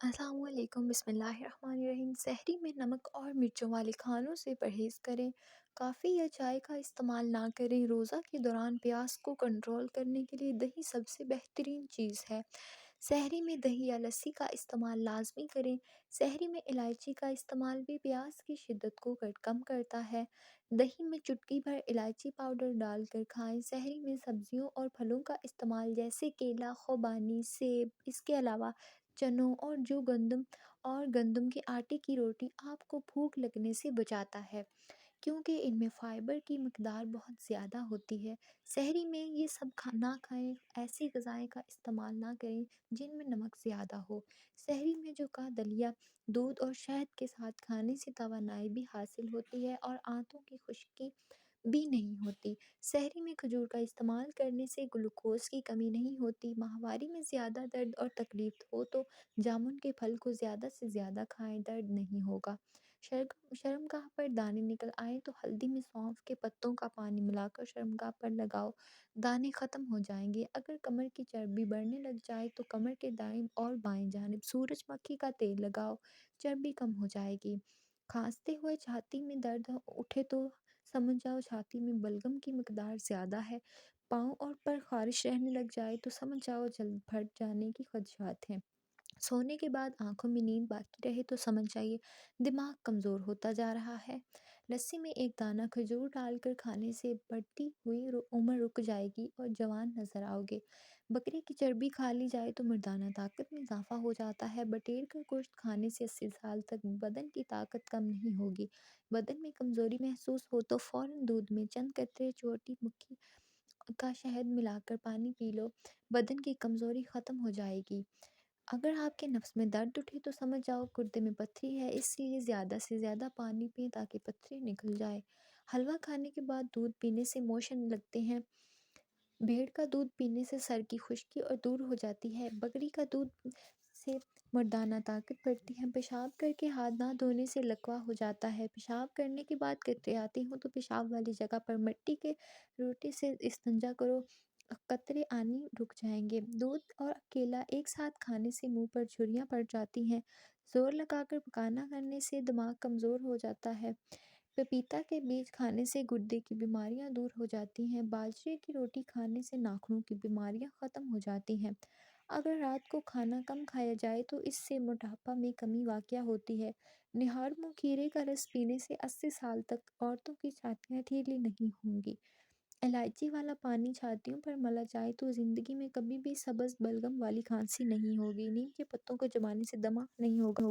السلام علیکم، بسم اللہ الرحمن الرحیم۔ سحری میں نمک اور مرچوں والے کھانوں سے پرہیز کریں، کافی یا چائے کا استعمال نہ کریں۔ روزہ کے دوران پیاس کو کنٹرول کرنے کے لیے دہی سب سے بہترین چیز ہے۔ سحری میں دہی یا لسی کا استعمال لازمی کریں۔ سحری میں الائچی کا استعمال بھی پیاس کی شدت کو کم کرتا ہے۔ دہی میں چٹکی بھر الائچی پاؤڈر ڈال کر کھائیں۔ سحری میں سبزیوں اور پھلوں کا استعمال جیسے کیلا، خوبانی، سیب، اس کے علاوہ چنوں اور گندم کے آٹے کی روٹی آپ کو بھوک لگنے سے بچاتا ہے، کیونکہ ان میں فائبر کی مقدار بہت زیادہ ہوتی ہے۔ سحری میں یہ سب نہ کھائیں، ایسی غذائیں کا استعمال نہ کریں جن میں نمک زیادہ ہو۔ سحری میں جو کا دلیا دودھ اور شہد کے ساتھ کھانے سے توانائی بھی حاصل ہوتی ہے اور آنتوں کی خشکی بھی نہیں ہوتی۔ سحری میں کھجور کا استعمال کرنے سے گلوکوز کی کمی نہیں ہوتی۔ ماہواری میں زیادہ درد اور تکلیف ہو تو جامن کے پھل کو زیادہ سے زیادہ کھائیں، درد نہیں ہوگا۔ شرمگاہ پر دانے نکل آئیں تو ہلدی میں سونف کے پتوں کا پانی ملا کر شرمگاہ پر لگاؤ، دانے ختم ہو جائیں گے۔ اگر کمر کی چربی بڑھنے لگ جائے تو کمر کے دائیں اور بائیں جانب سورج مکھی کا تیل لگاؤ، چربی کم ہو جائے گی۔ کھانستے ہوئے چھاتی میں درد اٹھے تو سمجھ جاؤ چھاتی میں بلغم کی مقدار زیادہ ہے۔ پاؤں اور پر خارش رہنے لگ جائے تو سمجھ جاؤ جلد پھٹ جانے کی خدشات ہیں۔ سونے کے بعد آنکھوں میں نیند باقی رہے تو سمجھ جائیے دماغ کمزور ہوتا جا رہا ہے۔ لسی میں ایک دانہ کھجور ڈال کر کھانے سے بڑھتی ہوئی عمر رک جائے گی اور جوان نظر آؤ گے۔ بکرے کی چربی کھا لی جائے تو مردانہ طاقت میں اضافہ ہو جاتا ہے۔ بٹیر کا گوشت کھانے سے 80 سال تک بدن کی طاقت کم نہیں ہوگی۔ بدن میں کمزوری محسوس ہو تو فوراً دودھ میں چند قطرے چھوٹی مکھی کا شہد ملا کر پانی پی لو، بدن کی کمزوری ختم ہو جائے گی۔ اگر آپ کے نفس میں درد اٹھے تو سمجھ جاؤ گردے میں پتھری ہے، اس لیے زیادہ سے زیادہ پانی پئیں تاکہ پتھری نکل جائے۔ حلوہ کھانے کے بعد دودھ پینے سے موشن لگتے ہیں۔ بھیڑ کا دودھ پینے سے سر کی خشکی اور دور ہو جاتی ہے۔ بکری کا دودھ سے مردانہ طاقت بڑھتی ہے۔ پیشاب کر کے ہاتھ نہ دھونے سے لکوہ ہو جاتا ہے۔ پیشاب کرنے کے بعد قطرے آتے ہوں تو پیشاب والی جگہ پر مٹی کے لوٹے سے استنجا کرو، قطرے آنے رک جائیں گے۔ دودھ اور کیلا ایک ساتھ کھانے سے منہ پر جھریاں پڑ جاتی ہیں۔ زور لگا کر پکانا کرنے سے دماغ کمزور ہو جاتا ہے۔ پپیتا کے بیج کھانے سے گردے کی بیماریاں دور ہو جاتی ہیں۔ باجرے کی روٹی کھانے سے ناخنوں کی بیماریاں ختم ہو جاتی ہیں۔ اگر رات کو کھانا کم کھایا جائے تو اس سے موٹاپا میں کمی واقع ہوتی ہے۔ نہار منہ کھیرے کا رس پینے سے 80 سال تک عورتوں کی چھاتیاں ڈھیلی نہیں ہوں گی۔ الائچی والا پانی چھاتیوں پر ملا جائے تو زندگی میں کبھی بھی سبز بلغم والی کھانسی نہیں ہوگی۔ نیم کے پتوں کو چبانے سے دمہ نہیں ہوگا۔